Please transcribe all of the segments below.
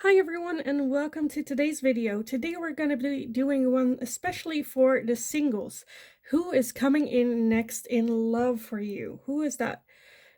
Hi everyone and welcome to today's video. Today we're going to be doing one especially for the singles. Who is coming in next in love for you? Who is that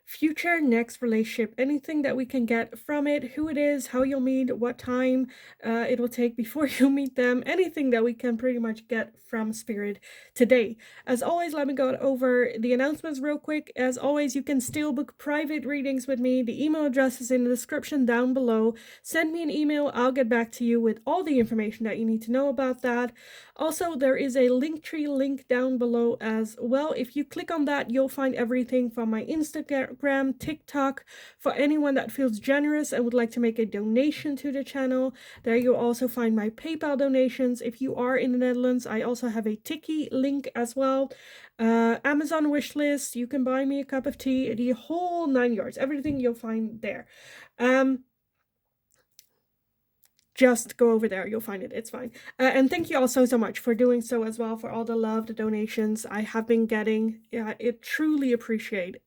future next relationship? Anything that we can get from it, who it is, how you'll meet, what time it will take before you meet them, anything that we can pretty much get from Spirit today. As always, let me go over the announcements real quick. As always, you can still book private readings with me. The email address is in the description down below. Send me an email, I'll get back to you with all the information that you need to know about that. Also, there is a Linktree link down below as well. If you click on that, you'll find everything from my Instagram, TikTok. For anyone that feels generous and would like to make a donation to the channel, there you'll also find my PayPal donations. If you are in the Netherlands, I also have a Tiki link as well. Amazon wishlist, you can buy me a cup of tea, the whole 9 yards, everything you'll find there. Just go over there, you'll find it, it's fine. And thank you all so much for doing so as well, for all the love, the donations I have been getting. It truly appreciate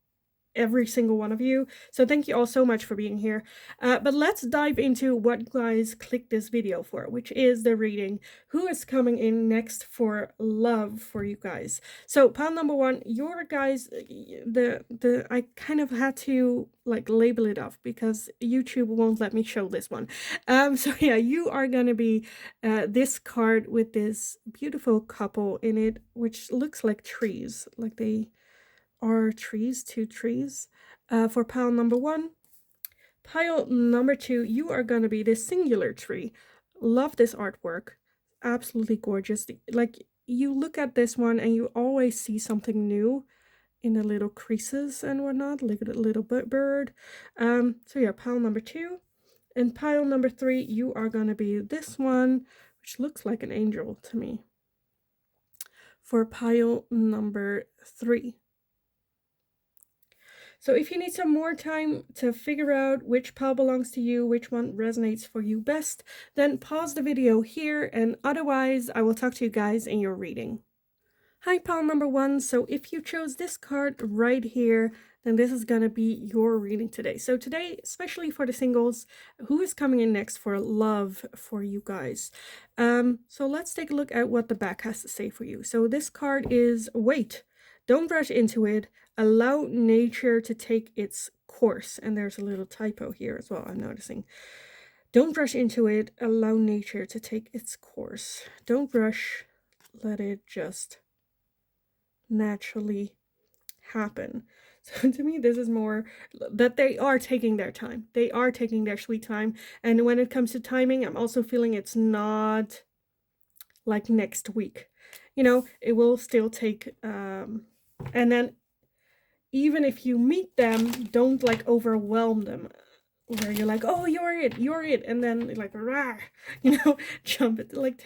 every single one of you, so thank you all so much for being here. But let's dive into what you guys clicked this video for, which is the reading who is coming in next for love for you guys. So pile number one, your guys, I kind of had to like label it off because YouTube won't let me show this one. So yeah, you are gonna be this card with this beautiful couple in it, which looks like trees, like they are trees, two trees, for pile number one. Pile number two, you are gonna be this singular tree. Love this artwork, absolutely gorgeous. Like, you look at this one and you always see something new in the little creases and whatnot. Look at the little bird. So yeah, pile number two. And pile number three, you are gonna be this one, which looks like an angel to me, for pile number three. So if you need some more time to figure out which pile belongs to you, which one resonates for you best, then pause the video here, and otherwise I will talk to you guys in your reading. Hi, pile number one. So if you chose this card right here, then this is gonna be your reading today. So today, especially for the singles, who is coming in next for love for you guys? So let's take a look at what the back has to say for you. So this card is wait. Don't rush into it. Allow nature to take its course. And there's a little typo here as well, I'm noticing. Don't rush into it. Allow nature to take its course. Don't rush. Let it just naturally happen. So to me, this is more that they are taking their time. They are taking their sweet time. And when it comes to timing, I'm also feeling it's not like next week. You know, it will still take, and then even if you meet them, don't like overwhelm them, where you're like, oh, you're it, and then like, rah, you know, jump it, like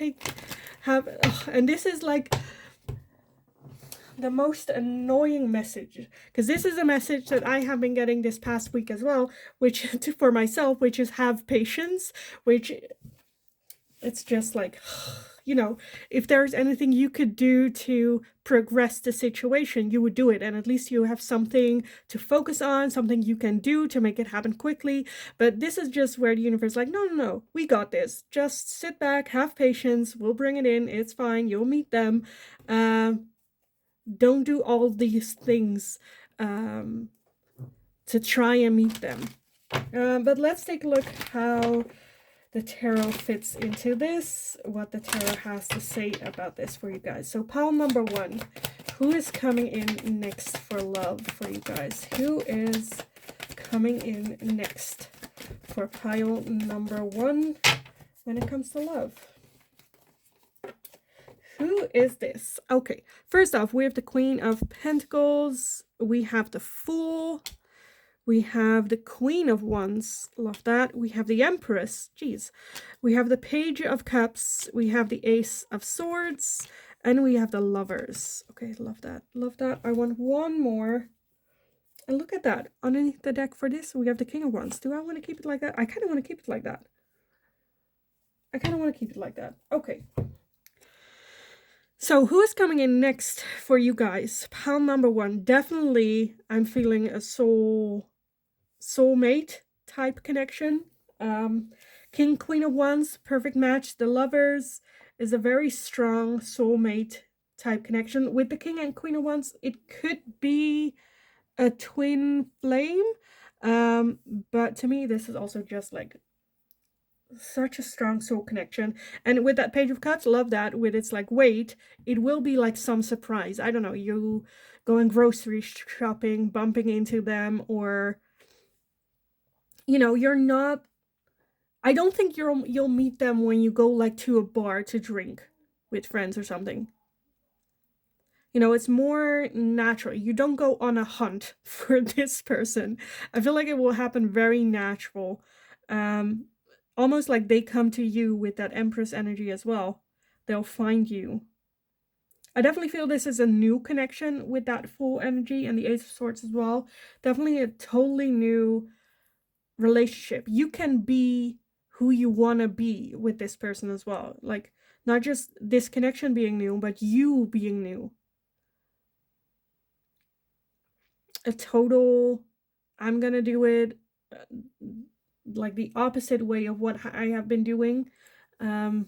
and this is like the most annoying message, because this is a message that I have been getting this past week as well, which for myself, which is have patience, which it's just like, you know, if there's anything you could do to progress the situation, you would do it. And at least you have something to focus on, something you can do to make it happen quickly. But this is just where the universe is like, no, we got this. Just sit back, have patience. We'll bring it in. It's fine. You'll meet them. Don't do all these things to try and meet them. But let's take a look how the tarot fits into this, what the tarot has to say about this for you guys. So pile number one, who is coming in next for love for you guys? Who is coming in next for pile number one when it comes to love? Who is this? Okay, first off, we have the Queen of Pentacles, we have the Fool, we have the Queen of Wands, love that. We have the Empress, geez. We have the Page of Cups, we have the Ace of Swords, and we have the Lovers. Okay, love that, love that. I want one more. And look at that, underneath the deck for this, we have the King of Wands. Do I want to keep it like that? I kind of want to keep it like that. Okay. So who is coming in next for you guys? Pile number one, definitely I'm feeling a soulmate type connection. King, Queen of Wands, perfect match. The Lovers is a very strong soulmate type connection. With the King and Queen of Wands, it could be a twin flame. Um, but to me, this is also just like such a strong soul connection. And with that Page of Cups, love that. With its like weight, it will be like some surprise. I don't know, you going grocery shopping, bumping into them, or you're not. I don't think you'll meet them when you go like to a bar to drink with friends or something. It's more natural. You don't go on a hunt for this person. I feel like it will happen very natural. Um, Almost like they come to you with that Empress energy as well. They'll find you. I definitely feel this is a new connection with that full energy and the Ace of Swords as well. Definitely a totally new relationship. You can be who you want to be with this person as well. Like, not just this connection being new, but you being new. A total, I'm gonna do it like the opposite way of what I have been doing. And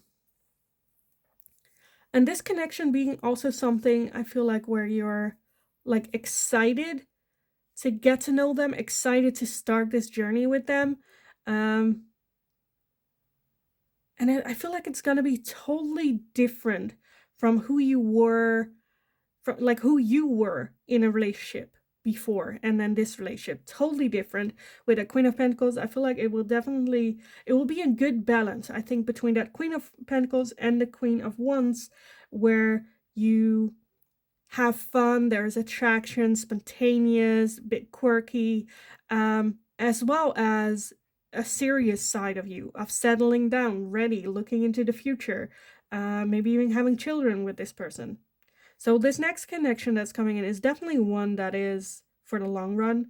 this connection being also something I feel like where you're like excited to get to know them, excited to start this journey with them. And I feel like it's gonna be totally different from who you were, from like who you were in a relationship before, and then this relationship totally different with a Queen of Pentacles. I feel like it will be a good balance, I think, between that Queen of Pentacles and the Queen of Wands, where you have fun, there's attraction, spontaneous, bit quirky, as well as a serious side of you, of settling down, ready, looking into the future, maybe even having children with this person. So this next connection that's coming in is definitely one that is for the long run.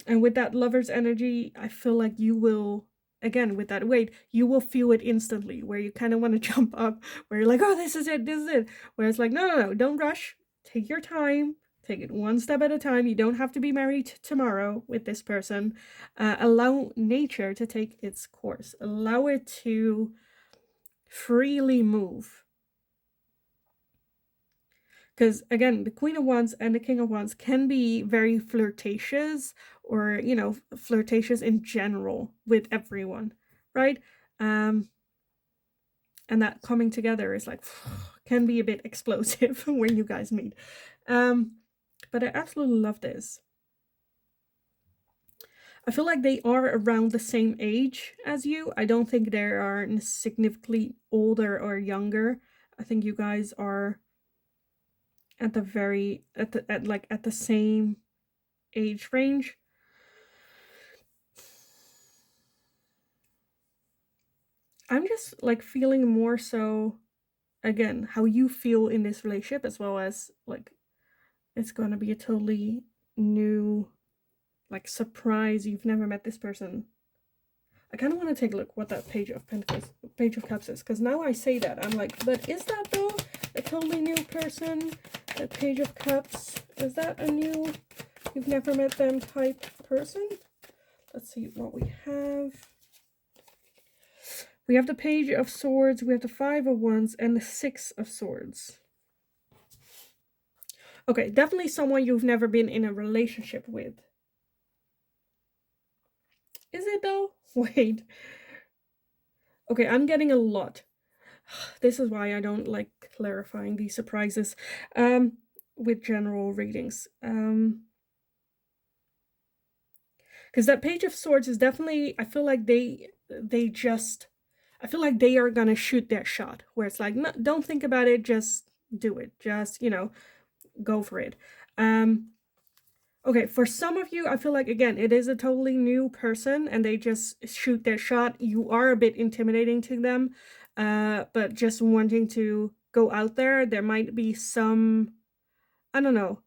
And with that Lover's energy, I feel like you will, again, with that weight, you will feel it instantly, where you kind of want to jump up, where you're like, oh, this is it. Where it's like, no, don't rush. Take your time. Take it one step at a time. You don't have to be married tomorrow with this person. Allow nature to take its course. Allow it to freely move. Because again, the Queen of Wands and the King of Wands can be very flirtatious, or flirtatious in general with everyone, right? And that coming together is like can be a bit explosive when you guys meet. But I absolutely love this. I feel like they are around the same age as you. I don't think they are significantly older or younger. I think you guys are at the same age range. I'm just like feeling more so, again, how you feel in this relationship, as well as like it's gonna be a totally new like surprise. You've never met this person. I kind of want to take a look what that Page of Cups is, because now I say that I'm like, but is that though a totally new person? The Page of Cups, is that a new, you've never met them type person? Let's see what we have. We have the Page of Swords, we have the Five of Wands, and the Six of Swords. Okay, definitely someone you've never been in a relationship with. Is it though? Wait. Okay, I'm getting a lot. This is why I don't like clarifying these surprises with general readings. Because that Page of Swords is definitely, I feel like they are gonna shoot their shot, where it's like, no, don't think about it, just do it, just go for it. Okay, for some of you, I feel like, again, it is a totally new person and they just shoot their shot. You are a bit intimidating to them, but just wanting to go out there. There might be some, I don't know,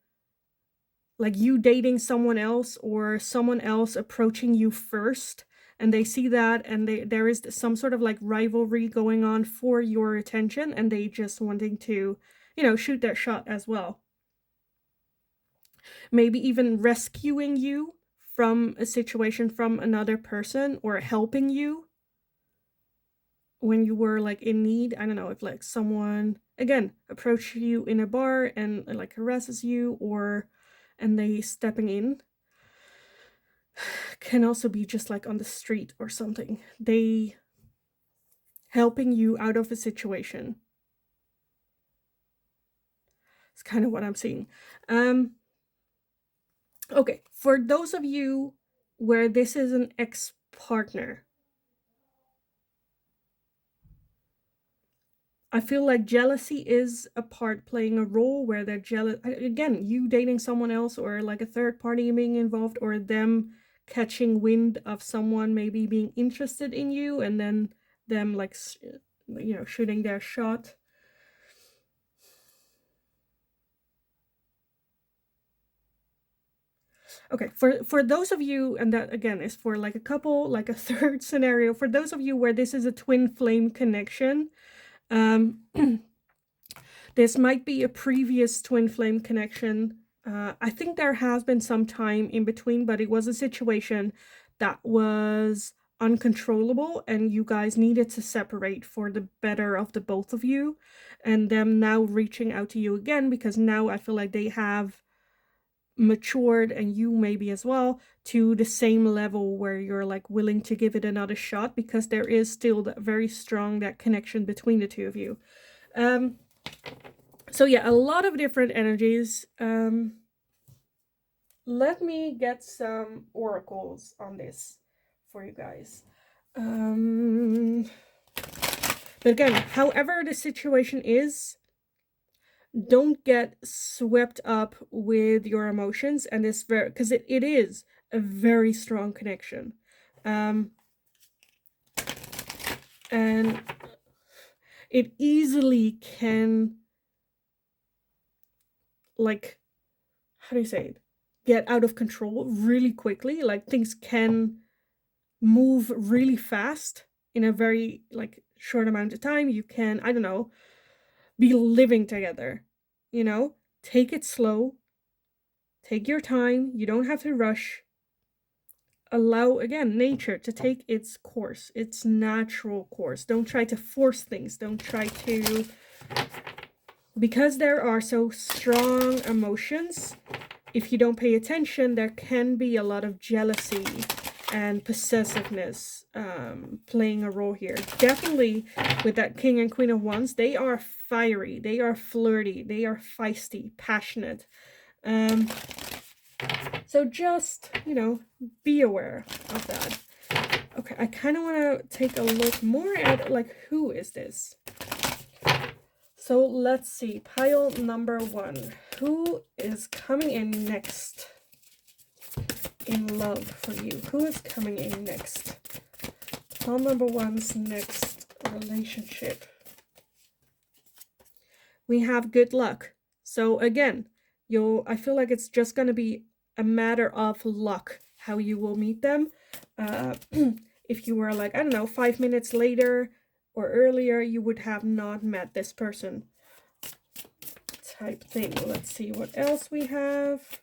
like you dating someone else or someone else approaching you first, and they see that, and there is some sort of like rivalry going on for your attention, and they just wanting to, shoot their shot as well. Maybe even rescuing you from a situation from another person, or helping you when you were like in need. I don't know if like someone again approaches you in a bar and like harasses you, or and they stepping in. Can also be just like on the street or something. They helping you out of a situation. It's kind of what I'm seeing. Okay, for those of you where this is an ex-partner, I feel like jealousy is a part playing a role where they're jealous. Again, you dating someone else, or like a third party being involved, or them catching wind of someone maybe being interested in you, and then them like, you know, shooting their shot. Okay, for those of you, and that again is for like a couple, like a third scenario, for those of you where this is a twin flame connection, this might be a previous twin flame connection. I think there has been some time in between, but it was a situation that was uncontrollable and you guys needed to separate for the better of the both of you, and them now reaching out to you again because now I feel like they have matured, and you maybe as well, to the same level where you're like willing to give it another shot, because there is still that very strong that connection between the two of you. So yeah, a lot of different energies. Let me get some oracles on this for you guys. But again, however the situation is, don't get swept up with your emotions, and this very, because it is a very strong connection. And it easily can, like, how do you say it, get out of control really quickly. Like things can move really fast in a very like short amount of time. You can, I don't know, be living together, you know, take it slow, take your time, you don't have to rush. Allow, again, nature to take its course, its natural course. Don't try to force things, don't try to, because there are so strong emotions, if you don't pay attention, there can be a lot of jealousy and possessiveness playing a role here. Definitely with that King and Queen of Wands, they are fiery, they are flirty, they are feisty, passionate. So just, you know, be aware of that. Okay, I kind of want to take a look more at like, who is this? So let's see, pile number 1. Who is coming in next in love for you? Who is coming in next? Pile number 1's next relationship. We have good luck. So again, I feel like it's just going to be a matter of luck how you will meet them. If you were like, I don't know, 5 minutes later or earlier, you would have not met this person type thing. Let's see what else we have.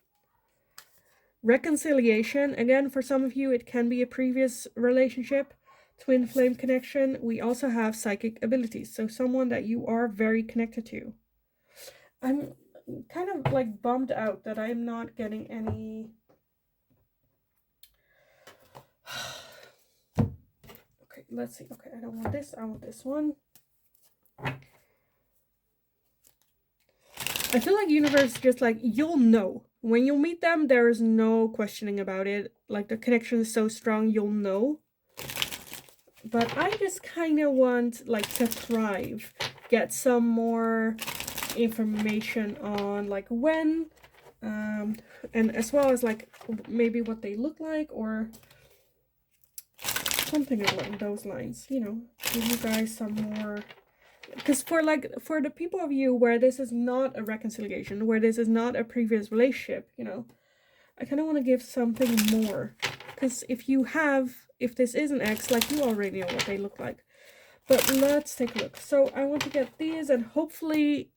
Reconciliation. Again, for some of you, it can be a previous relationship. Twin flame connection. We also have psychic abilities. So someone that you are very connected to. I'm kind of like bummed out that I'm not getting any. Okay, let's see. Okay, I don't want this. I want this one. I feel like universe just like, you'll know. When you meet them, there is no questioning about it. Like the connection is so strong, you'll know. But I just kind of want like to thrive. Get some more information on like when. And as well as like maybe what they look like, or something along those lines, you know, give you guys some more, because for the people of you where this is not a reconciliation, where this is not a previous relationship, you know, I kind of want to give something more, because if this is an ex, like, you already know what they look like. But let's take a look. So I want to get these, and hopefully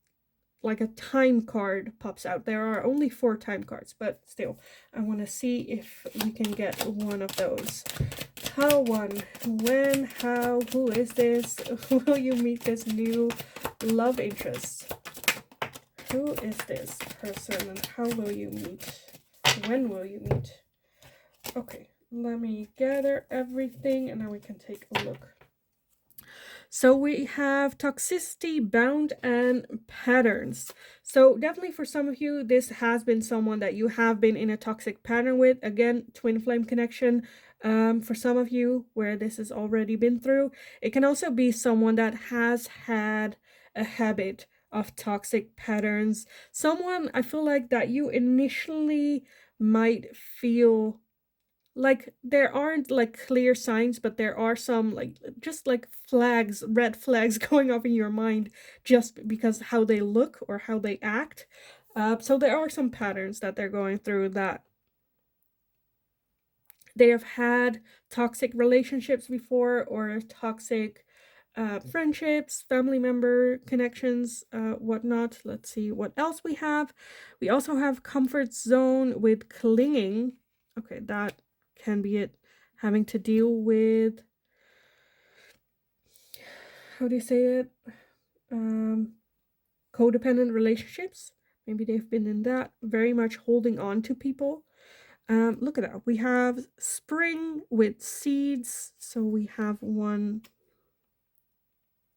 like a time card pops out. There are only 4 time cards, but still, I want to see if we can get one of those. How, one, when, how, who is this? Will you meet this new love interest? Who is this person and how will you meet? When will you meet? Okay, let me gather everything and now we can take a look. So we have toxicity, bound, and patterns. So definitely for some of you, this has been someone that you have been in a toxic pattern with. Again, twin flame connection. For some of you where this has already been through, it can also be someone that has had a habit of toxic patterns. Someone, I feel like, that you initially might feel like there aren't like clear signs, but there are some like just like flags, red flags going off in your mind just because how they look or how they act. So there are some patterns that they're going through, that they have had toxic relationships before, or toxic friendships, family member connections, whatnot. Let's see what else we have. We also have comfort zone with clinging. Okay, that can be it, having to deal with, how do you say it, codependent relationships. Maybe they've been in that, very much holding on to people. Look at that. We have spring with seeds. So we have one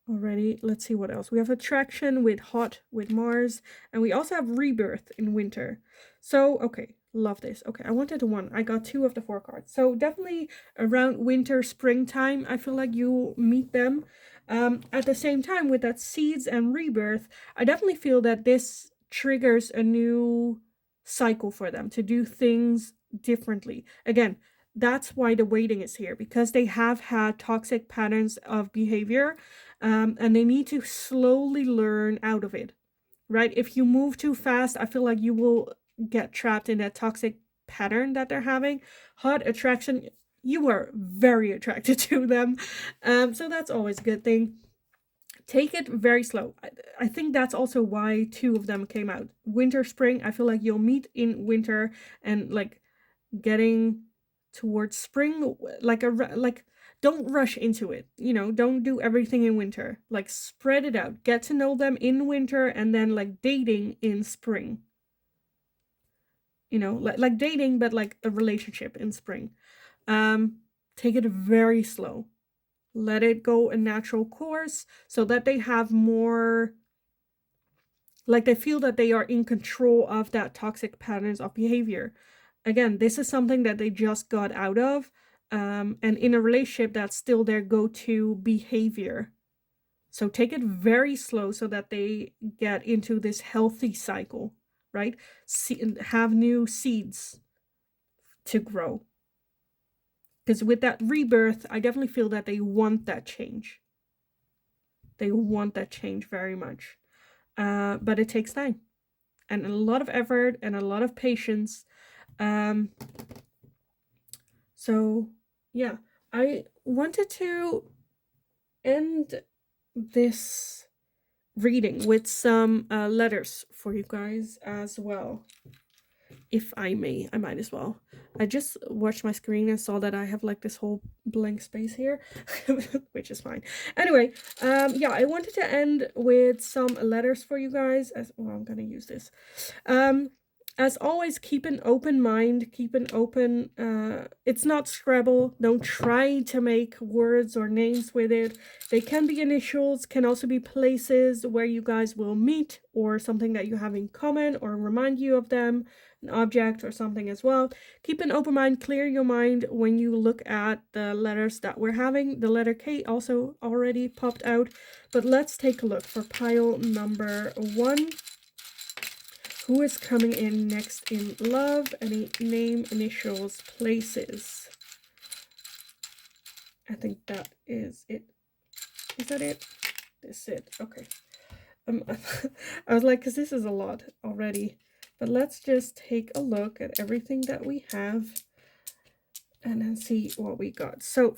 already. Let's see what else. We have attraction with hot with Mars. And we also have rebirth in winter. So, okay. Love this. Okay, I wanted one. I got 2 of the 4 cards. So definitely around winter, springtime, I feel like you meet them. At the same time, with that seeds and rebirth, I definitely feel that this triggers a new cycle for them to do things differently. Again, that's why the waiting is here, because they have had toxic patterns of behavior, and they need to slowly learn out of it, right? If you move too fast, I feel like you will get trapped in that toxic pattern that they're having. Hot attraction, you are very attracted to them. So that's always a good thing. Take it very slow. I think that's also why 2 of them came out. Winter, spring, I feel like you'll meet in winter, and like getting towards spring, like don't rush into it, you know, don't do everything in winter. Like spread it out, get to know them in winter, and then like dating in spring, you know, like dating, but like a relationship in spring. Take it very slow, let it go a natural course, so that they have more, like they feel that they are in control of that toxic patterns of behavior. Again, this is something that they just got out of, and in a relationship that's still their go-to behavior. So take it very slow so that they get into this healthy cycle, right? Have new seeds to grow. Because with that rebirth, I definitely feel that they want that change. They want that change very much. But it takes time and a lot of effort and a lot of patience. So yeah, I wanted to end this reading with some letters for you guys as well. If I may, I might as well. I just watched my screen and saw that I have like this whole blank space here, which is fine. Anyway, yeah, I wanted to end with some letters for you guys. As well, I'm gonna use this. As always, keep an open mind, keep an open, it's not Scrabble. Don't try to make words or names with it. They can be initials, can also be places where you guys will meet, or something that you have in common or remind you of them, an object or something as well. Keep an open mind, clear your mind when you look at the letters that we're having. The letter K also already popped out, but let's take a look for pile number 1. Who is coming in next in love? Any name, initials, places? I think that is it. Is that it? This is it. Okay. I was like, because this is a lot already. But let's just take a look at everything that we have and then see what we got. So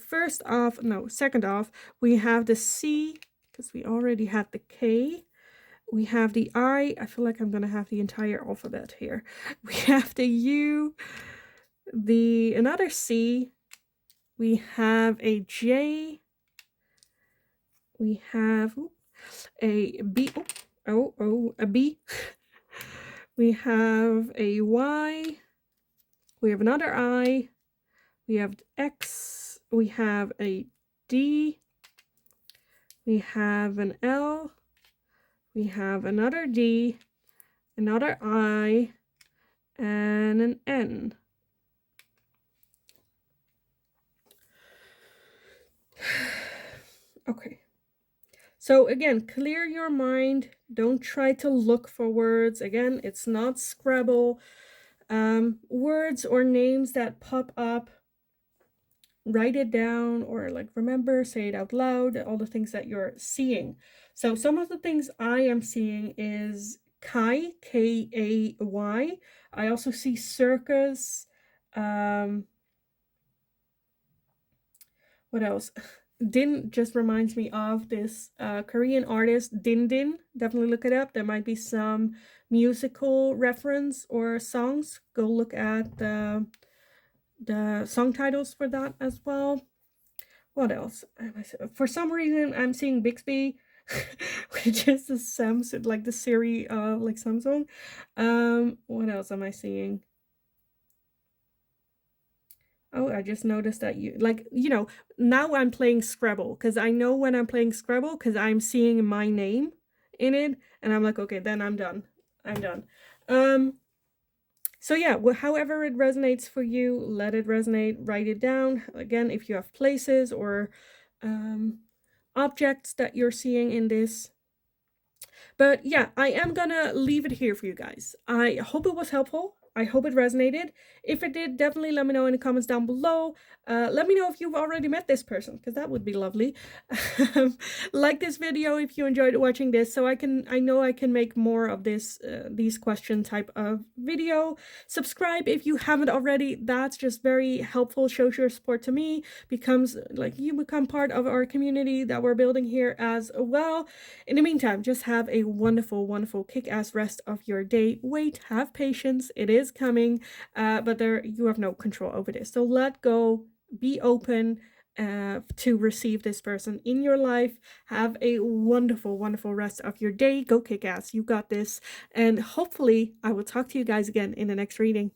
second off, we have the C, because we already had the K. We have the I. I feel like I'm going to have the entire alphabet here. We have the U, another C. We have a J. We have a B. A B. We have a Y. We have another I. We have X. We have a D. We have an L. We have another D. Another I. And an N. Okay. So again, clear your mind. Don't try to look for words. Again, it's not Scrabble. Words or names that pop up, write it down, or like remember, say it out loud, all the things that you're seeing. So some of the things I am seeing is Kai, Kay. I also see circus. What else? Din just reminds me of this Korean artist, Din. Definitely look it up. There might be some musical reference or songs. Go look at the song titles for that as well. What else? For some reason, I'm seeing Bixby, which is the Samsung, like the Siri of like Samsung. What else am I seeing? Oh, I just noticed that now I'm playing Scrabble because I know when I'm playing Scrabble because I'm seeing my name in it and I'm like, okay, then I'm done. I'm done. So yeah, however it resonates for you, let it resonate, write it down. Again, if you have places or objects that you're seeing in this. But yeah, I am gonna leave it here for you guys. I hope it was helpful. I hope it resonated. If it did, definitely let me know in the comments down below. Let me know if you've already met this person, because that would be lovely. Like this video if you enjoyed watching this, so I know I can make more of this these question type of video. Subscribe if you haven't already. That's just very helpful. Shows your support to me. You become part of our community that we're building here as well. In the meantime, just have a wonderful, wonderful kick-ass rest of your day. Wait, have patience. It is coming, but you have no control over this. So let go, be open to receive this person in your life. Have a wonderful, wonderful rest of your day. Go kick ass. You got this. And hopefully I will talk to you guys again in the next reading.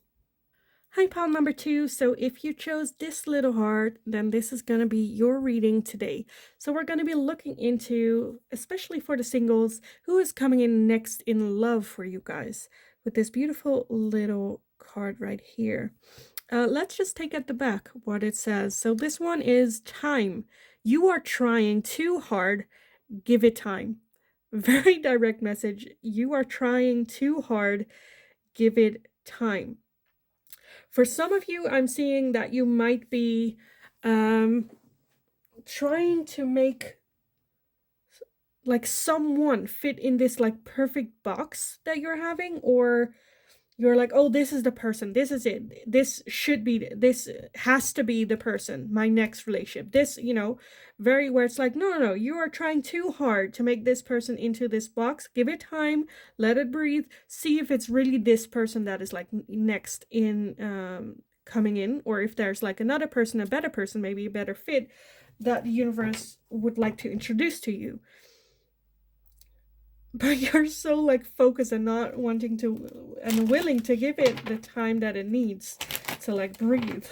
Hi, pile number 2. So if you chose this little heart, then this is going to be your reading today. So we're going to be looking into, especially for the singles, who is coming in next in love for you guys with this beautiful little card right here. Let's just take at the back what it says. So this one is time. You are trying too hard. Give it time. Very direct message. You are trying too hard. Give it time. For some of you, I'm seeing that you might be trying to make like someone fit in this like perfect box that you're having, or you're like, oh, this is the person, this is it, this has to be the person, my next relationship, this, very where it's like, no, you are trying too hard to make this person into this box. Give it time, let it breathe, see if it's really this person that is like next in coming in, or if there's like another person, a better person, maybe a better fit that the universe would like to introduce to you. But you're so like focused and not wanting to and willing to give it the time that it needs to like breathe.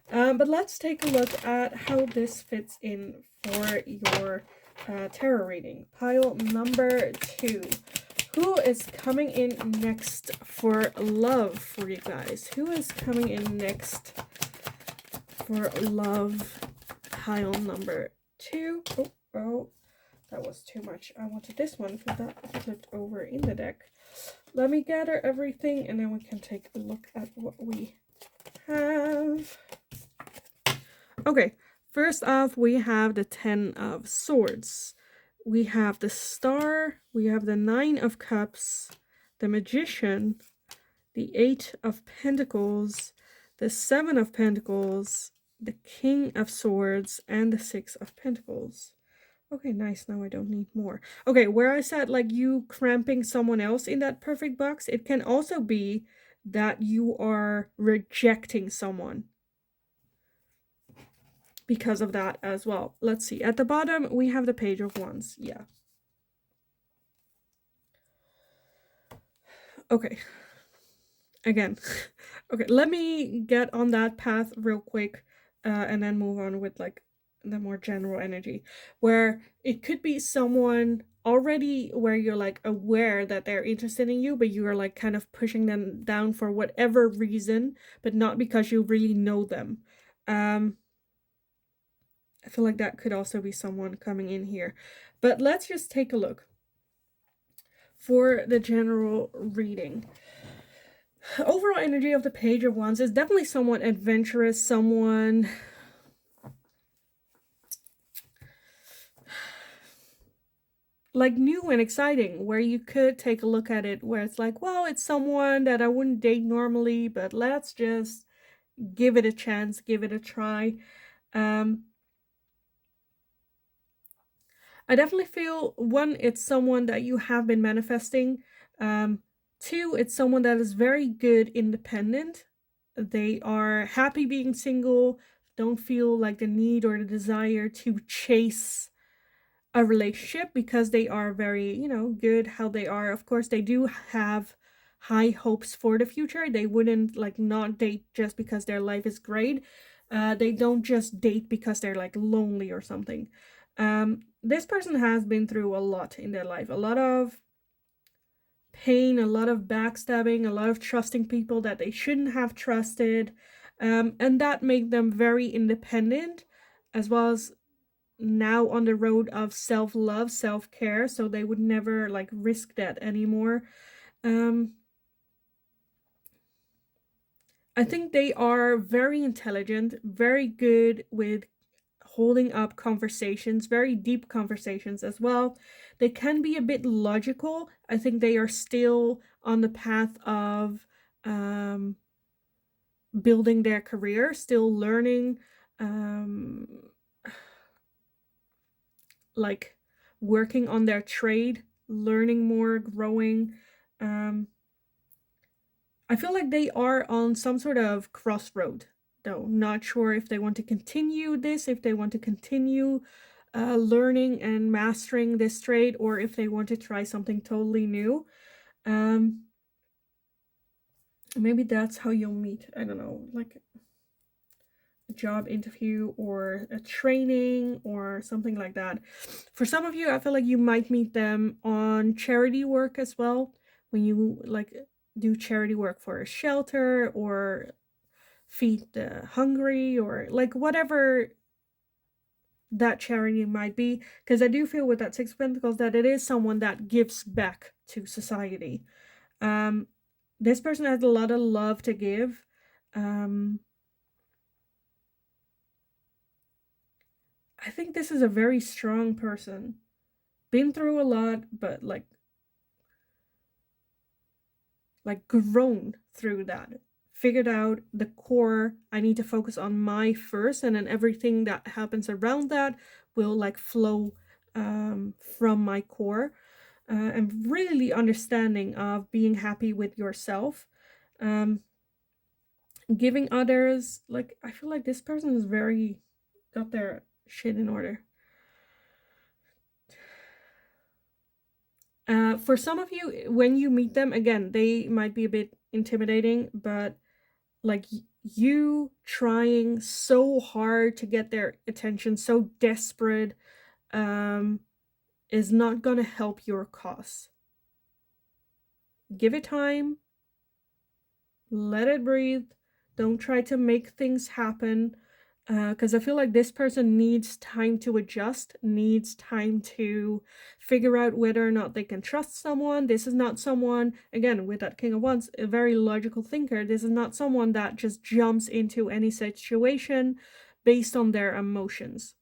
But let's take a look at how this fits in for your tarot reading. Pile number 2. Who is coming in next for love for you guys? Who is coming in next for love? Pile number 2. Oh. That was too much. I wanted this one because that flipped over in the deck. Let me gather everything and then we can take a look at what we have. Okay, first off, we have the 10 of Swords. We have the Star. We have the 9 of Cups, the Magician, the 8 of Pentacles, the 7 of Pentacles, the King of Swords, and the 6 of Pentacles. Okay, nice. Now I don't need more. Okay, where I said like you cramping someone else in that perfect box, it can also be that you are rejecting someone. because of that as well. Let's see. At the bottom, we have the Page of Wands. Yeah. Okay. Again. Okay, let me get on that path real quick, and then move on with like the more general energy, where it could be someone already where you're like aware that they're interested in you, but you are like kind of pushing them down for whatever reason, but not because you really know them. I feel like that could also be someone coming in here. But let's just take a look for the general reading. Overall energy of the Page of Wands is definitely somewhat adventurous, someone like new and exciting, where you could take a look at it where it's like, well, it's someone that I wouldn't date normally, but let's just give it a chance, give it a try. I definitely feel, one, it's someone that you have been manifesting. Two, it's someone that is very good independent. They are happy being single, don't feel like the need or the desire to chase a relationship because they are very, good how they are. Of course, they do have high hopes for the future. They wouldn't like not date just because their life is great. They don't just date because they're like lonely or something. This person has been through a lot in their life, a lot of pain, a lot of backstabbing, a lot of trusting people that they shouldn't have trusted, and that made them very independent, as well as now on the road of self-love, self-care, so they would never like risk that anymore. I think they are very intelligent, very good with holding up conversations, very deep conversations as well. They can be a bit logical. I think they are still on the path of building their career, still learning, like working on their trade, learning more, growing. I feel like they are on some sort of crossroad, though. Not sure if they want to continue this, if they want to continue learning and mastering this trade, or if they want to try something totally new. Maybe that's how you'll meet. I don't know, like a job interview or a training or something like that. For some of you, I feel like you might meet them on charity work as well, when you like do charity work for a shelter or feed the hungry or like whatever that charity might be, because I do feel with that Six of Pentacles that it is someone that gives back to society. This person has a lot of love to give. I think this is a very strong person. Been through a lot, but like grown through that. Figured out the core. I need to focus on my first, and then everything that happens around that will like flow from my core. And really understanding of being happy with yourself. Giving others, like I feel like this person is very got their shit in order. For some of you, when you meet them, again, they might be a bit intimidating, but like you trying so hard to get their attention, so desperate, is not gonna help your cause. Give it time, let it breathe, don't try to make things happen. Because I feel like this person needs time to adjust, needs time to figure out whether or not they can trust someone. This is not someone, again, with that King of Wands, a very logical thinker. This is not someone that just jumps into any situation based on their emotions.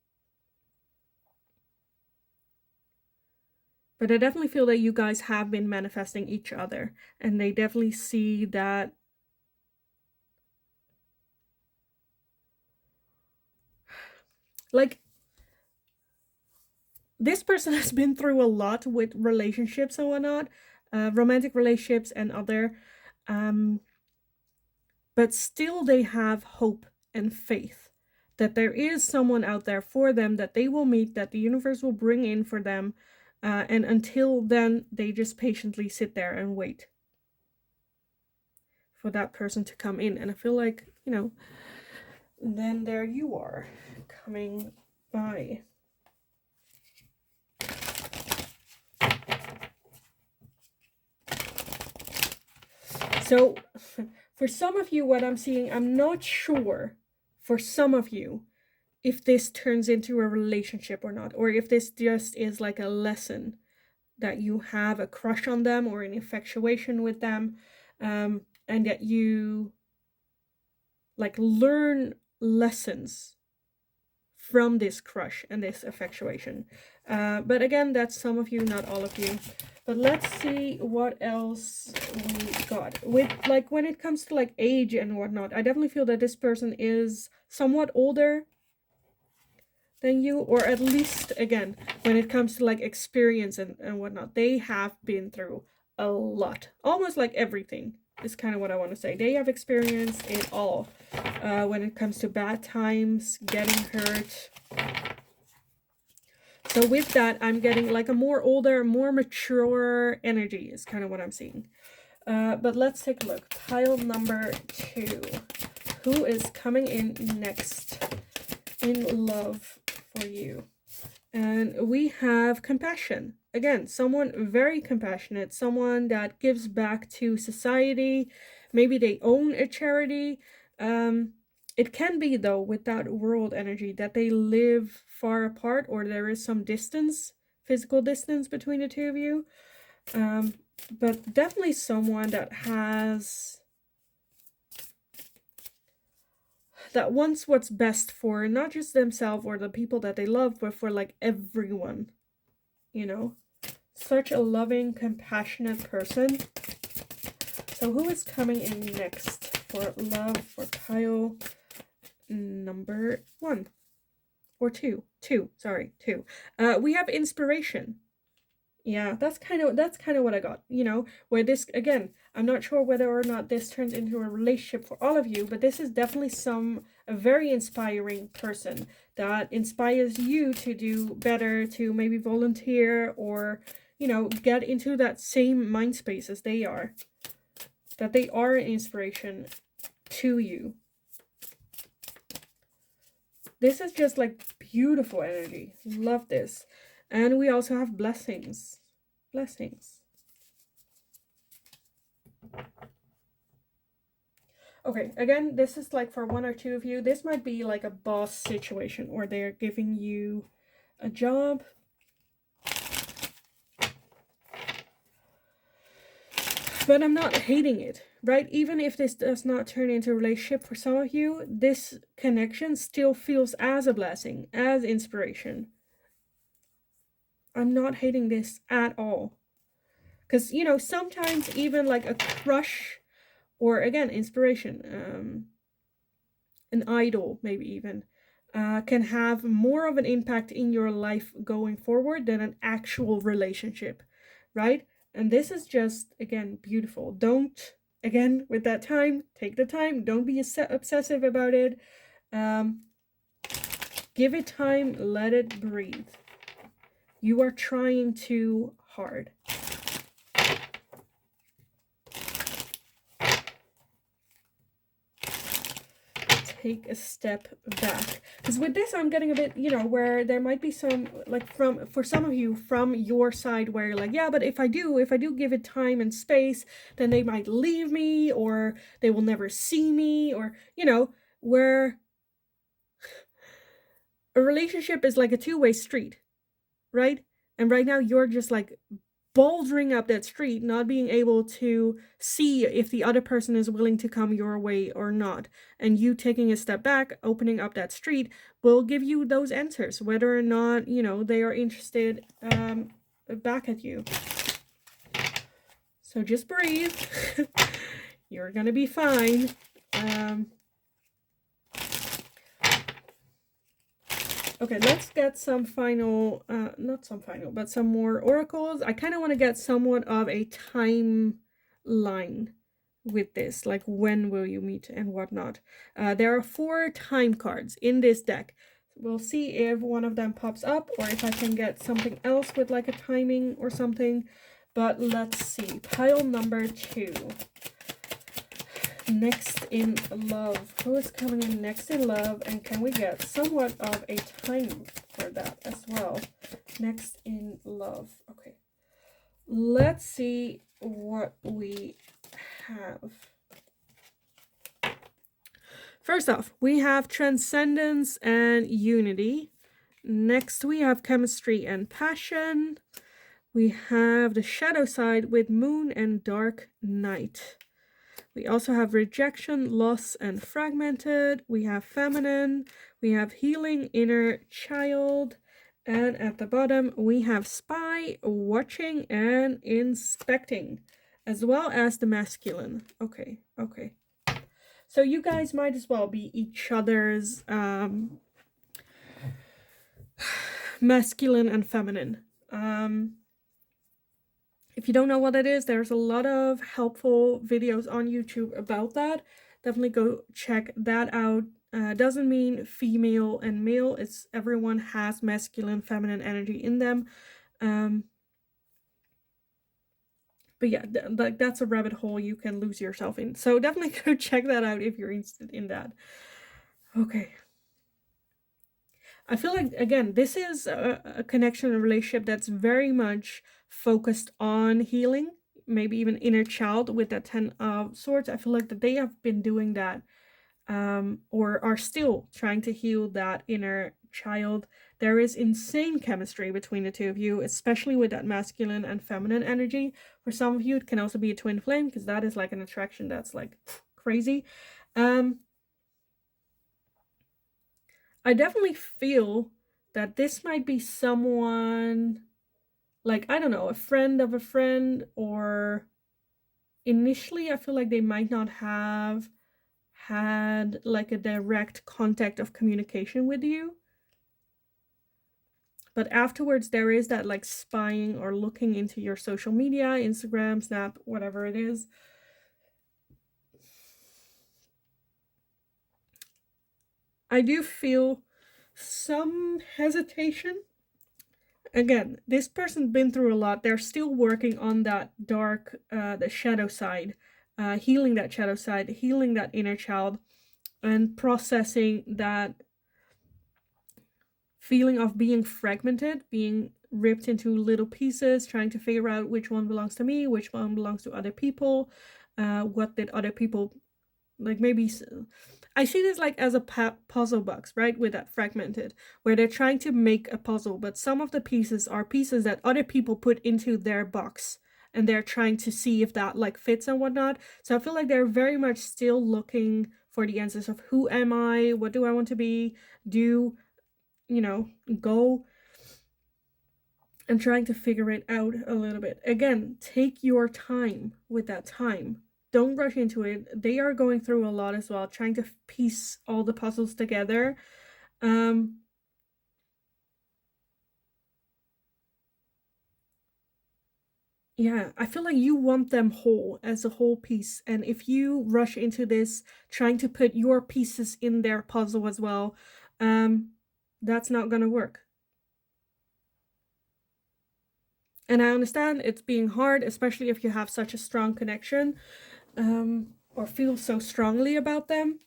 But I definitely feel that you guys have been manifesting each other, and they definitely see that. Like, this person has been through a lot with relationships and whatnot, romantic relationships and other, but still they have hope and faith. that there is someone out there for them that they will meet, that the universe will bring in for them. And until then, they just patiently sit there and wait for that person to come in. And I feel like, then there you are coming by. So for some of you, what I'm seeing, I'm not sure for some of you if this turns into a relationship or not, or if this just is like a lesson that you have a crush on them or an infatuation with them, and that you like learn lessons from this crush and this infatuation. But again, that's some of you, not all of you. But let's see what else we got. With like when it comes to like age and whatnot, I definitely feel that this person is somewhat older than you, or at least, again, when it comes to like experience and whatnot, they have been through a lot, almost like everything is kind of what I want to say. They have experienced it all, when it comes to bad times, getting hurt. So with that, I'm getting like a more older, more mature energy is kind of what I'm seeing. But let's take a look. Pile number 2. Who is coming in next in love for you? And we have compassion. Again, someone very compassionate, someone that gives back to society. Maybe they own a charity. It can be, though, with that world energy, that they live far apart, or there is some distance, physical distance between the two of you. But definitely someone that wants what's best for not just themselves or the people that they love, but for like everyone, such a loving, compassionate person. So who is coming in next for love for pile number 1 or 2? 2, sorry, 2. We have inspiration. Yeah, that's kind of what I got, where this, again, I'm not sure whether or not this turns into a relationship for all of you, but this is definitely a very inspiring person that inspires you to do better, to maybe volunteer or, get into that same mind space as they are, that they are an inspiration to you. This is just like beautiful energy. Love this. And we also have blessings. Blessings. Okay, again, this is like for 1 or 2 of you. This might be like a boss situation, or they're giving you a job. But I'm not hating it, right? Even if this does not turn into a relationship for some of you, this connection still feels as a blessing, as inspiration. I'm not hating this at all. Because, sometimes even like a crush, or again, inspiration, an idol, maybe even, can have more of an impact in your life going forward than an actual relationship, right? And this is just, again, beautiful. Don't, again, with that time, take the time. Don't be obsessive about it. Give it time. Let it breathe. You are trying too hard. Take a step back, because with this I'm getting a bit, where there might be some, like, for some of you from your side, where you're like, yeah, but if I do give it time and space, then they might leave me, or they will never see me, or where a relationship is like a two-way street, right? And right now you're just like bouldering up that street, not being able to see if the other person is willing to come your way or not. And you taking a step back, opening up that street, will give you those answers, whether or not, they are interested back at you. So just breathe. You're gonna be fine. Okay, let's get some final, not some final, but some more oracles. I kind of want to get somewhat of a timeline with this, like when will you meet and whatnot. There are 4 time cards in this deck. We'll see if one of them pops up or if I can get something else with like a timing or something. But let's see. Pile number 2. Next in love. Who is coming in next in love? And can we get somewhat of a time for that as well? Next in love. Okay. Let's see what we have. First off, we have transcendence and unity. Next, we have chemistry and passion. We have the shadow side with moon and dark night. We also have rejection, loss, and fragmented. We have feminine. We have healing, inner child. And at the bottom, we have spy, watching, and inspecting, as well as the masculine. Okay, okay. So you guys might as well be each other's masculine and feminine. If you don't know what it is, there's a lot of helpful videos on YouTube about that. Definitely go check that out. Doesn't mean female and male. It's everyone has masculine, feminine energy in them. But yeah, that's a rabbit hole you can lose yourself in. So definitely go check that out if you're interested in that. Okay. I feel like, again, this is a connection and relationship that's very much focused on healing, maybe even inner child with that 10 of Swords. I feel like that they have been doing that, or are still trying to heal that inner child. There is insane chemistry between the two of you, especially with that masculine and feminine energy. For some of you, it can also be a twin flame, because that is like an attraction that's like crazy. I definitely feel that this might be someone, like, I don't know, a friend of a friend, or initially I feel like they might not have had like a direct contact of communication with you. But afterwards there is that like spying or looking into your social media, Instagram, Snap, whatever it is. I do feel some hesitation. Again, this person's been through a lot. They're still working on that dark, the shadow side, healing that shadow side, healing that inner child, and processing that feeling of being fragmented, being ripped into little pieces, trying to figure out which one belongs to me, which one belongs to other people, what did other people, like, maybe I see this like as a puzzle box, right, with that fragmented, where they're trying to make a puzzle, but some of the pieces are pieces that other people put into their box, and they're trying to see if that like fits and whatnot. So I feel like they're very much still looking for the answers of who am I, what do I want to be, do, you know, go and trying to figure it out a little bit. Again, take your time with that time. Don't rush into it. They are going through a lot as well, trying to piece all the puzzles together. Yeah, I feel like you want them whole, as a whole piece. And if you rush into this, trying to put your pieces in their puzzle as well, that's not gonna work. And I understand it's being hard, especially if you have such a strong connection, or feel so strongly about them.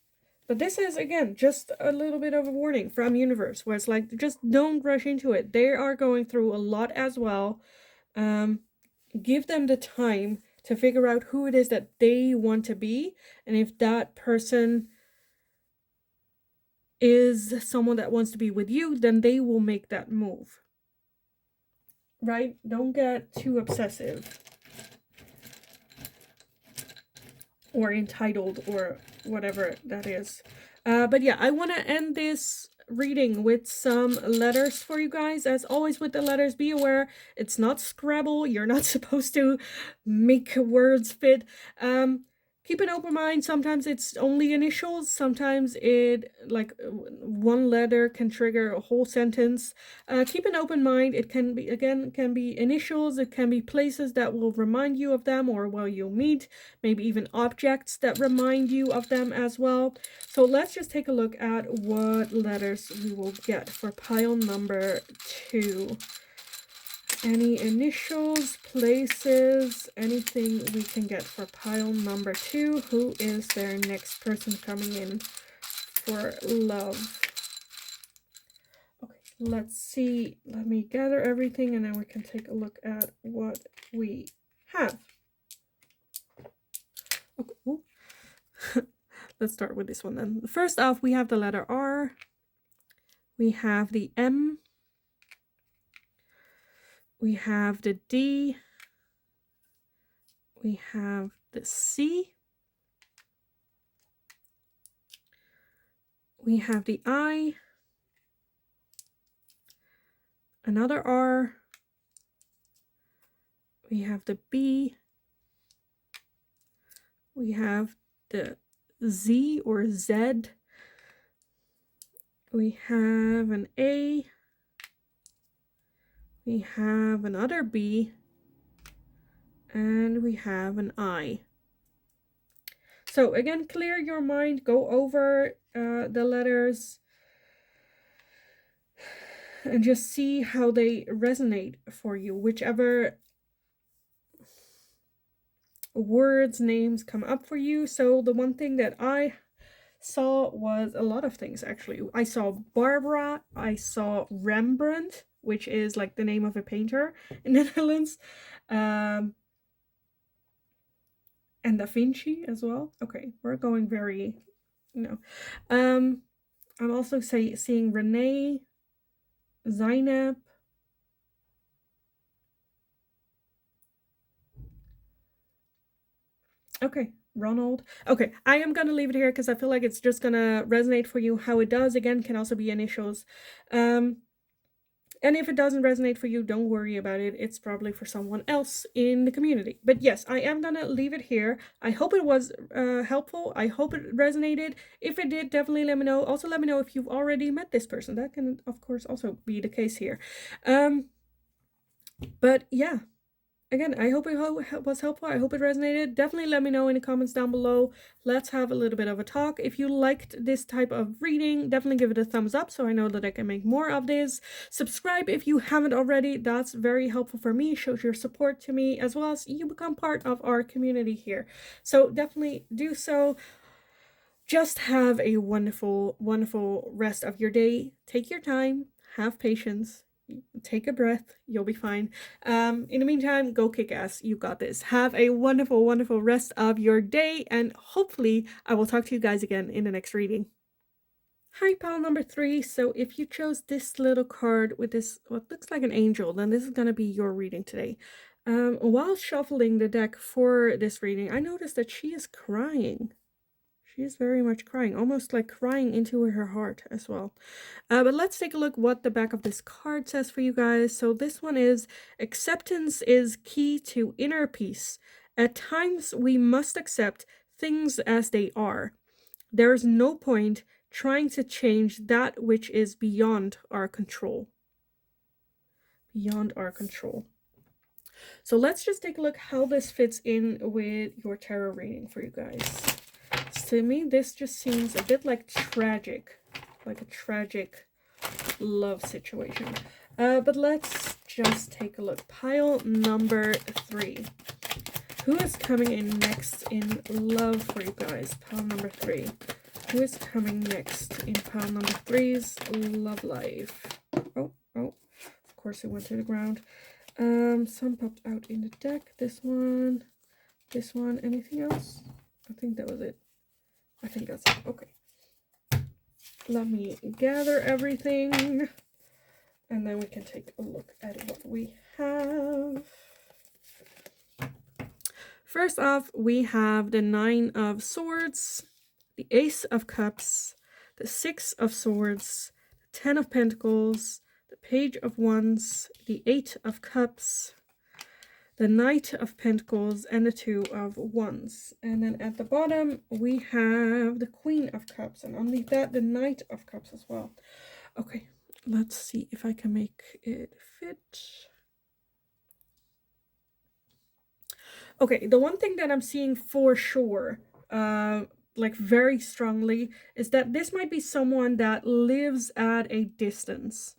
But this is, again, just a little bit of a warning from universe, where it's like, just don't rush into it. They are going through a lot as well. Give them the time to figure out who it is that they want to be, and if that person is someone that wants to be with you, then they will make that move. Right? Don't get too obsessive or entitled or whatever that is. But yeah, I want to end this reading with some letters for you guys. As always with the letters, be aware it's not Scrabble. You're not supposed to make words fit. Keep an open mind. Sometimes it's only initials. Sometimes it, like, one letter can trigger a whole sentence. Keep an open mind. It can be, again, can be initials. It can be places that will remind you of them or where you'll meet. Maybe even objects that remind you of them as well. So let's just take a look at what letters we will get for pile number 2. Any initials, places, anything we can get for pile number 2. Who is their next person coming in for love? Okay, let's see. Let me gather everything and then we can take a look at what we have. Okay. Let's start with this one then. First off, we have the letter R. We have the M. We have the D. We have the C. We have the I. Another R. We have the B. We have the Z or Z. We have an A. We have another B. And we have an I. So again, clear your mind, go over the letters and just see how they resonate for you. Whichever words, names come up for you. So the one thing that I saw was a lot of things, actually. I saw Barbara, I saw Rembrandt, which is like the name of a painter in the Netherlands, and Da Vinci as well. Okay, we're going very, I'm also seeing Renee, Zainab, okay, Ronald. Okay, I am gonna leave it here because I feel like it's just gonna resonate for you. How it does, again, can also be initials. And if it doesn't resonate for you, don't worry about it. It's probably for someone else in the community. But yes, I am gonna leave it here. I hope it was helpful. I hope it resonated. If it did, definitely let me know. Also, let me know if you've already met this person. That can, of course, also be the case here. But yeah. Again, I hope it was helpful. I hope it resonated. Definitely let me know in the comments down below. Let's have a little bit of a talk. If you liked this type of reading, definitely give it a thumbs up so I know that I can make more of this. Subscribe if you haven't already. That's very helpful for me. Shows your support to me, as well as you become part of our community here. So definitely do so. Just have a wonderful, wonderful rest of your day. Take your time. Have patience. Take a breath, you'll be fine. In the meantime, go kick ass. You got this. Have a wonderful, wonderful rest of your day, and hopefully I will talk to you guys again in the next reading. Hi, pile number 3. So if you chose this little card with this, what looks like an angel, then this is going to be your reading today. While shuffling the deck for this reading, I noticed that she is crying. She is very much crying, almost like crying into her heart as well. But let's take a look what the back of this card says for you guys. So this one is, acceptance is key to inner peace. At times we must accept things as they are. There is no point trying to change that which is beyond our control. Beyond our control. So let's just take a look how this fits in with your tarot reading for you guys. To me, this just seems a bit like tragic, like a tragic love situation. But let's just take a look. Pile number 3. Who is coming in next in love for you guys? Pile number 3. Who is coming next in pile number 3's love life? Oh, of course it went to the ground. Some popped out in the deck. This one, anything else? I think that was it. I think that's it. Okay. Let me gather everything and then we can take a look at what we have. First off, we have the 9 of Swords, the Ace of Cups, the 6 of Swords, the 10 of Pentacles, the Page of Wands, the 8 of Cups, the Knight of Pentacles, and the Two of Wands. And then at the bottom, we have the Queen of Cups. And underneath that, the Knight of Cups as well. Okay, let's see if I can make it fit. Okay, the one thing that I'm seeing for sure, like very strongly, is that this might be someone that lives at a distance,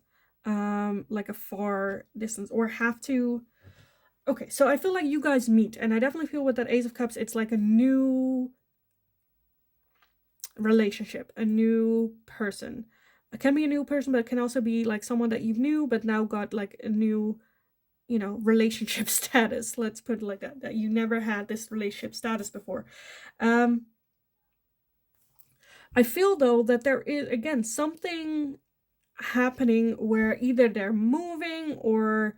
like a far distance, or have to. Okay, so I feel like you guys meet, and I definitely feel with that Ace of Cups, it's like a new relationship, a new person. It can be a new person, but it can also be like someone that you knew, but now got like a new, you know, relationship status. Let's put it like that, that you never had this relationship status before. I feel though that there is, again, something happening where either they're moving or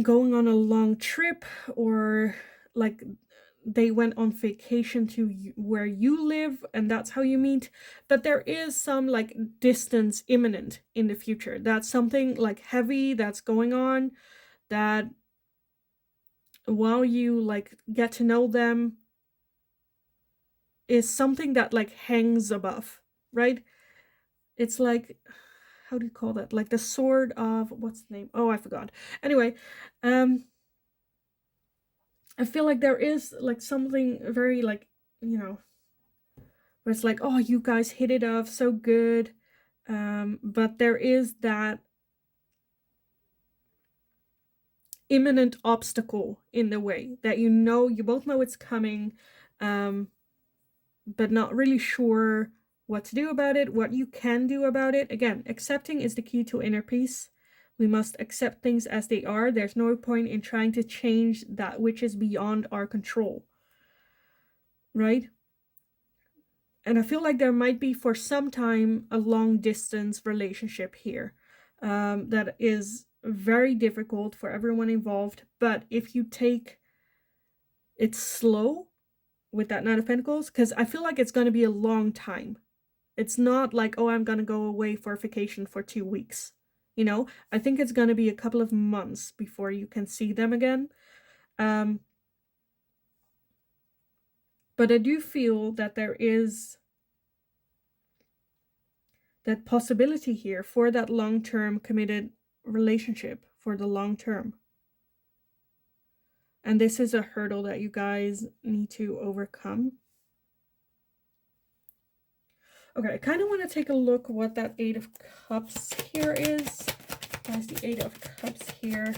going on a long trip, or like they went on vacation to where you live and that's how you meet. But there is some like distance imminent in the future. That's something like heavy that's going on, that while you like get to know them is something that like hangs above, right? It's like, how do you call that? Like the sword of, what's the name? Oh, I forgot. Anyway, I feel like there is like something very like, you know, where it's like, oh, you guys hit it off so good. But there is that imminent obstacle in the way that you both know it's coming, but not really sure what to do about it, what you can do about it. Again, accepting is the key to inner peace. We must accept things as they are. There's no point in trying to change that which is beyond our control, right? And I feel like there might be for some time a long distance relationship here, that is very difficult for everyone involved. But if you take it slow with that Nine of Pentacles, because I feel like it's going to be a long time. It's not like, oh, I'm going to go away for vacation for 2 weeks. You know, I think it's going to be a couple of months before you can see them again. But I do feel that there is that possibility here for that long-term committed relationship, for the long term. And this is a hurdle that you guys need to overcome. Okay, I kind of want to take a look what that Eight of Cups here is. Where's the Eight of Cups here?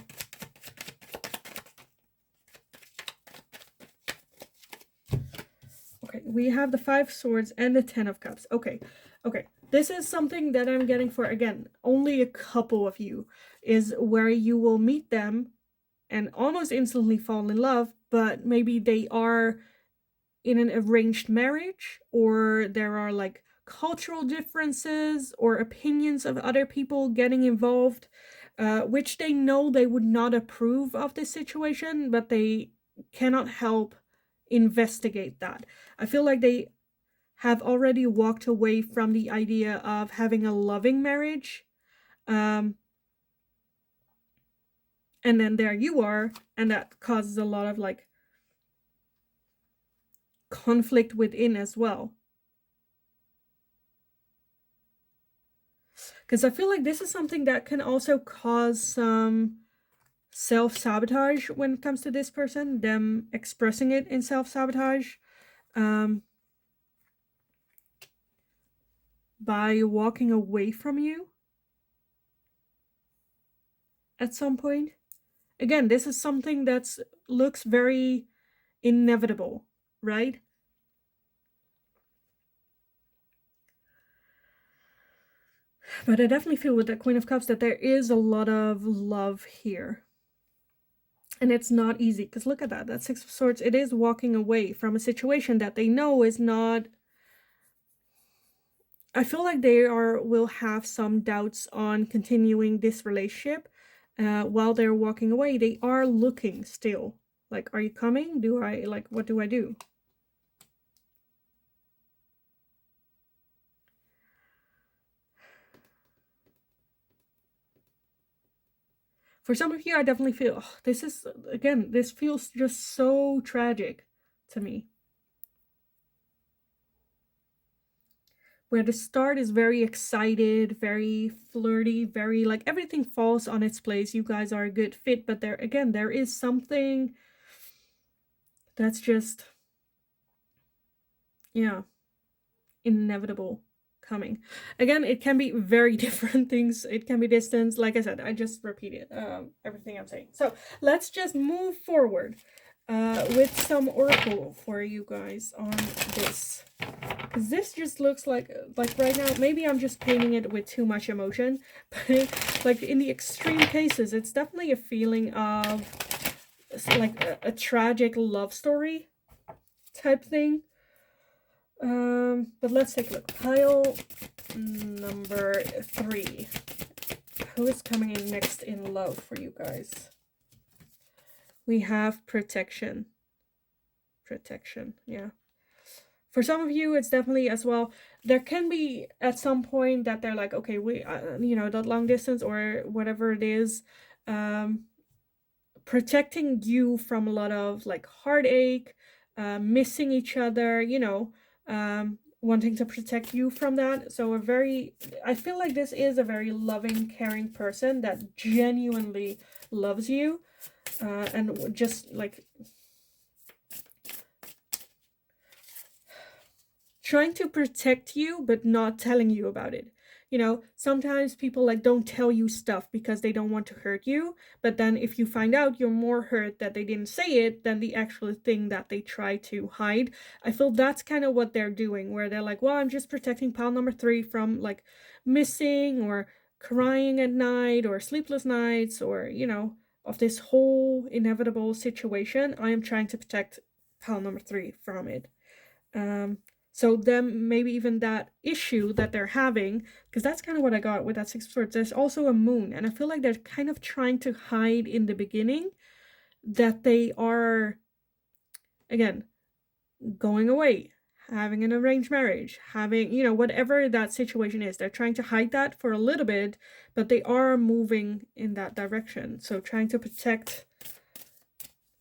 Okay, we have the Five Swords and the Ten of Cups. Okay. This is something that I'm getting for, again, only a couple of you, is where you will meet them and almost instantly fall in love, but maybe they are in an arranged marriage, or there are like cultural differences or opinions of other people getting involved, which they know they would not approve of this situation, but they cannot help investigate that. I feel like they have already walked away from the idea of having a loving marriage. And then there you are, and that causes a lot of like conflict within as well. Because I feel like this is something that can also cause some self-sabotage when it comes to this person, them expressing it in self-sabotage, by walking away from you at some point. Again, this is something that looks very inevitable, right? But I definitely feel with that Queen of Cups that there is a lot of love here. And it's not easy, because look at that. That Six of Swords, it is walking away from a situation that they know is not... I feel like they will have some doubts on continuing this relationship. While they're walking away, they are looking still. Like, are you coming? What do I do? For some of you, I definitely feel, oh, this is, again, this feels just so tragic to me. Where the start is very excited, very flirty, very like everything falls on its place. You guys are a good fit, but there, again, there is something that's just, yeah, inevitable coming. Again, it can be very different things. It can be distance. Like I said, I just repeated everything I'm saying. So let's just move forward with some oracle for you guys on this. Because this just looks like right now, maybe I'm just painting it with too much emotion, but like in the extreme cases, it's definitely a feeling of like a tragic love story type thing. But let's take a look. Pile number 3. Who is coming in next in love for you guys? We have protection. Protection, yeah. For some of you, it's definitely as well. There can be at some point that they're like, okay, we, you know, that long distance or whatever it is, protecting you from a lot of like heartache, missing each other, you know, wanting to protect you from that. So I feel like this is a very loving, caring person that genuinely loves you, and just like trying to protect you, but not telling you about it. You know, sometimes people like don't tell you stuff because they don't want to hurt you. But then if you find out, you're more hurt that they didn't say it than the actual thing that they try to hide. I feel that's kind of what they're doing, where they're like, well, I'm just protecting pile number 3 from like missing or crying at night or sleepless nights or, you know, of this whole inevitable situation. I am trying to protect pile number 3 from it. So then maybe even that issue that they're having, because that's kind of what I got with that 6 of Swords. There's also a moon, and I feel like they're kind of trying to hide in the beginning that they are, again, going away, having an arranged marriage, having, you know, whatever that situation is. They're trying to hide that for a little bit, but they are moving in that direction. So trying to protect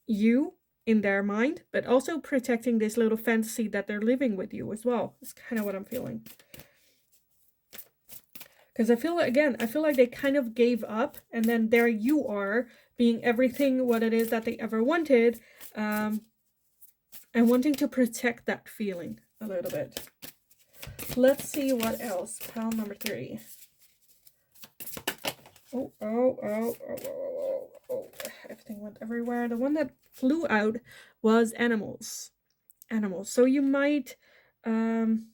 you in their mind, but also protecting this little fantasy that they're living with you as well. It's kind of what I'm feeling. Because I feel like they kind of gave up, and then there you are, being everything what it is that they ever wanted, and wanting to protect that feeling a little bit. Let's see what else. Pile number 3. Oh, everything went everywhere. The one that flew out was animals. So you might bond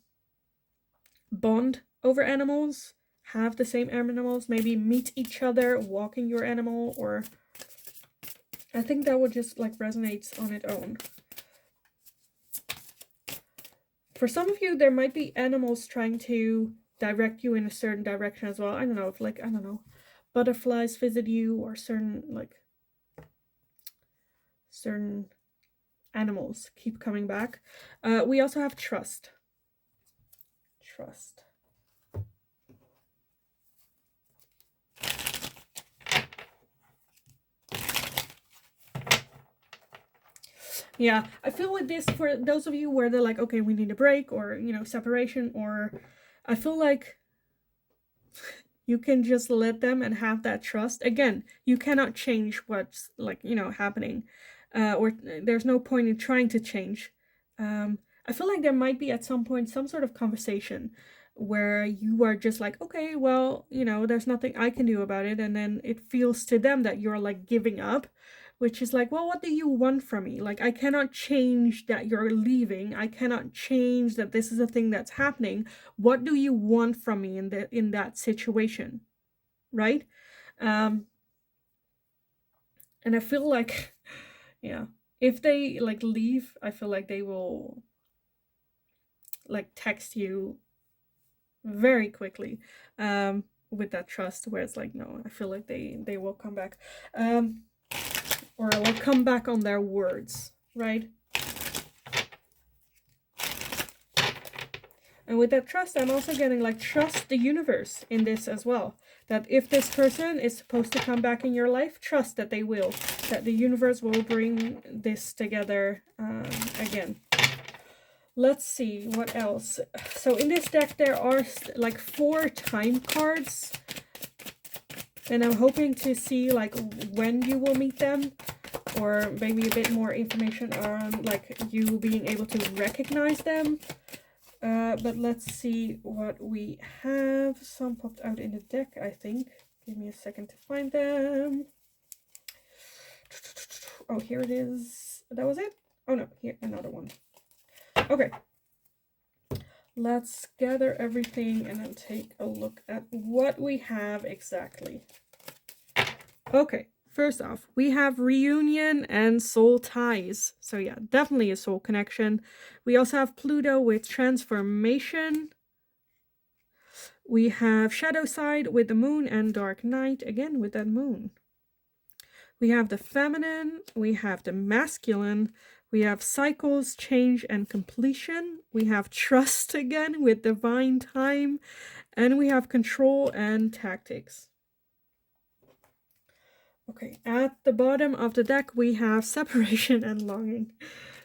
over animals, have the same animals, maybe meet each other walking your animal, or I think that would just like resonates on its own. For some of you, there might be animals trying to direct you in a certain direction as well. I don't know if like, I don't know, butterflies visit you, or certain animals keep coming back. We also have trust. Yeah, I feel with this, for those of you where they're like, okay, we need a break, or, you know, separation, or I feel like you can just let them and have that trust. Again, you cannot change what's like, you know, happening, or there's no point in trying to change. I feel like there might be at some point some sort of conversation where you are just like, okay, well, you know, there's nothing I can do about it, and then it feels to them that you're like giving up, which is like, well, what do you want from me? Like, I cannot change that you're leaving. I cannot change that this is a thing that's happening. What do you want from me in that situation, right? And I feel like, yeah, if they like leave, I feel like they will like text you very quickly, with that trust, where it's like, no, I feel like they will come back, or like come back on their words, right? And with that trust, I'm also getting like trust the universe in this as well. That if this person is supposed to come back in your life, trust that they will. That the universe will bring this together again. Let's see what else. So in this deck there are like 4 time cards. And I'm hoping to see like when you will meet them. Or maybe a bit more information on like you being able to recognize them. But let's see what we have. Some popped out in the deck, I think. Give me a second to find them. Oh, here it is. That was it? Oh no, here, another one. Okay. Let's gather everything and then take a look at what we have exactly. Okay. First off, we have reunion and soul ties. So yeah, definitely a soul connection. We also have Pluto with transformation. We have shadow side with the moon and dark night, again with that moon. We have the feminine, we have the masculine, we have cycles, change, and completion. We have trust again with divine time, and we have control and tactics. Okay, at the bottom of the deck, we have separation and longing.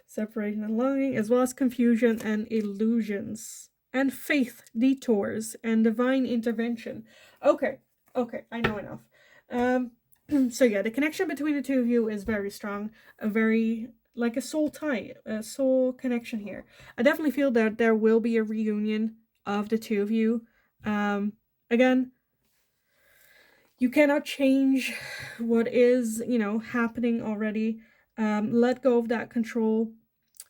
Separation and longing, as well as confusion and illusions. And faith, detours, and divine intervention. Okay, I know enough. So yeah, the connection between the two of you is very strong. A very, like a soul tie, a soul connection here. I definitely feel that there will be a reunion of the two of you. Again, you cannot change what is, happening already. Let go of that control.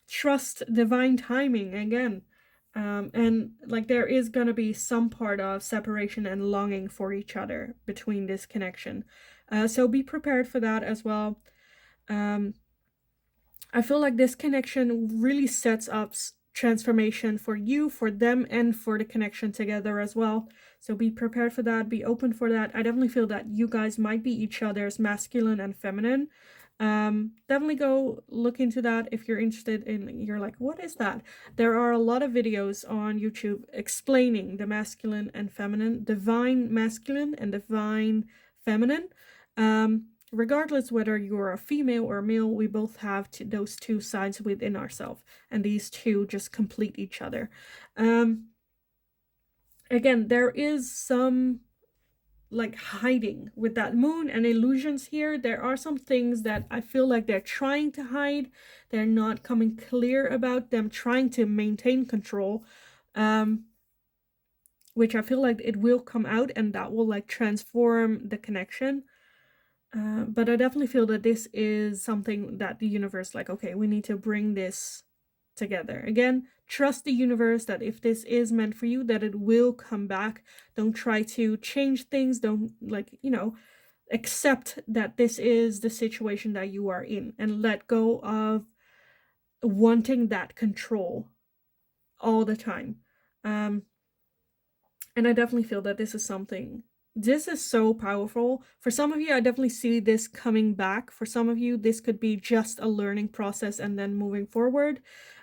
Trust divine timing again. And like there is going to be some part of separation and longing for each other between this connection. So be prepared for that as well. I feel like this connection really sets up transformation for you, for them, and for the connection together as well. So be prepared for that. Be open for that. I definitely feel that you guys might be each other's masculine and feminine. Definitely go look into that if you're interested in, you're like, what is that? There are a lot of videos on YouTube explaining the masculine and feminine, divine masculine and divine feminine. Regardless whether you're a female or a male, we both have those two sides within ourselves, and these two just complete each other. Again, there is some like hiding with that moon and illusions here. There are some things that I feel like they're trying to hide. They're not coming clear about them, trying to maintain control, which I feel like it will come out and that will like transform the connection. But I definitely feel that this is something that the universe, like, okay, we need to bring this together. Again, trust the universe that if this is meant for you, that it will come back. Don't try to change things. Don't, like, accept that this is the situation that you are in and let go of wanting that control all the time. And I definitely feel that this is something. This is so powerful. For some of you, I definitely see this coming back. For some of you, this could be just a learning process and then moving forward.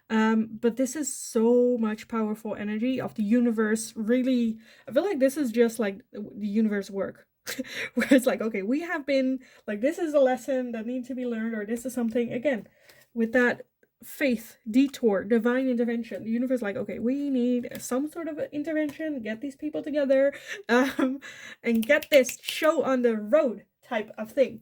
But this is so much powerful energy of the universe. Really, I feel like this is just like the universe work. Where it's like, okay, we have been, like, this is a lesson that needs to be learned, or this is something, again, with that faith, detour, divine intervention. The universe like, okay, we need some sort of intervention, get these people together, and get this show on the road type of thing.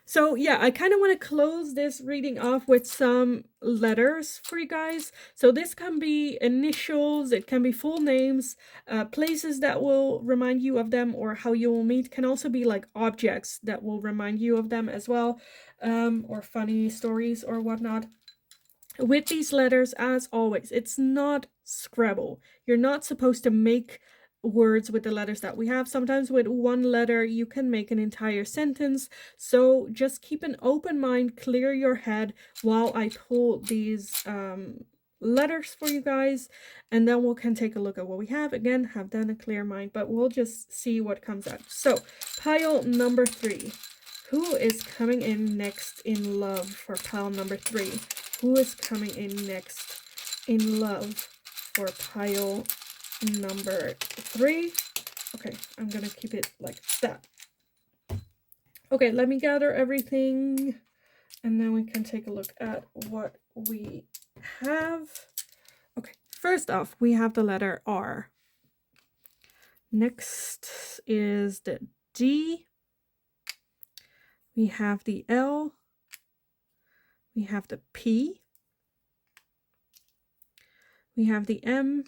So yeah, I kind of want to close this reading off with some letters for you guys. So this can be initials, it can be full names, places that will remind you of them or how you will meet. Can also be like objects that will remind you of them as well, or funny stories or whatnot. With these letters, as always, it's not Scrabble. You're not supposed to make words with the letters that we have. Sometimes with one letter you can make an entire sentence, so just keep an open mind, clear your head while I pull these letters for you guys, and then we can take a look at what we have. Again, have done a clear mind, but we'll just see what comes out. So pile number 3, who is coming in next in love? For pile number 3, who is coming in next in love for pile number 3? Okay, I'm gonna keep it like that. Okay, let me gather everything, and then we can take a look at what we have. Okay, first off, we have the letter R. Next is the D. We have the L. We have the P. We have the M.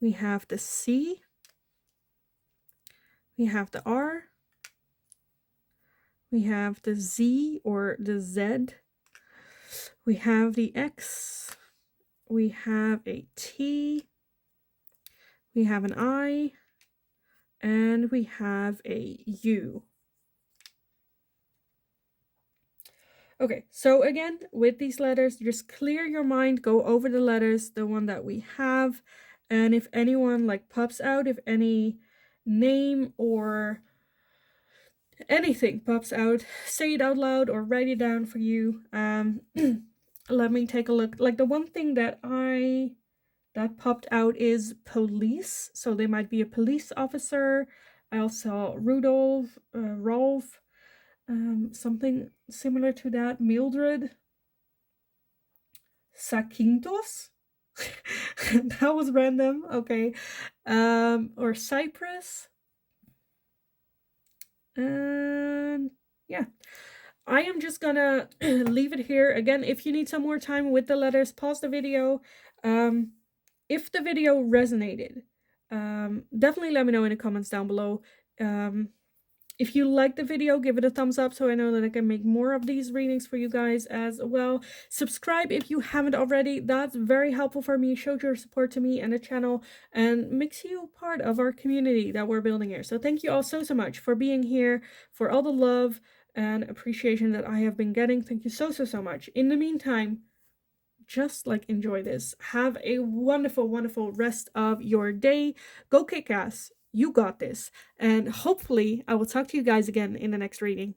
We have the C. We have the R. We have the Z or the Z. We have the X. We have a T. We have an I. And we have a U. Okay, so again, with these letters, just clear your mind, go over the letters, the one that we have, and if anyone like pops out, if any name or anything pops out, say it out loud or write it down for you. Let me take a look. Like the one thing that popped out is police, so they might be a police officer. I also Rudolph, Rolf, something similar to that. Mildred, Sakintos. That was random. Okay. Or Cyprus. And yeah. I am just gonna leave it here. Again, if you need some more time with the letters, pause the video. If the video resonated, definitely let me know in the comments down below. If you like the video, give it a thumbs up so I know that I can make more of these readings for you guys as well. Subscribe if you haven't already. That's very helpful for me, shows your support to me and the channel, and makes you part of our community that we're building here. So thank you all so much for being here, for all the love and appreciation that I have been getting. Thank you so much. In the meantime, just like enjoy this. Have a wonderful rest of your day. Go kick ass. You got this. And hopefully I will talk to you guys again in the next reading.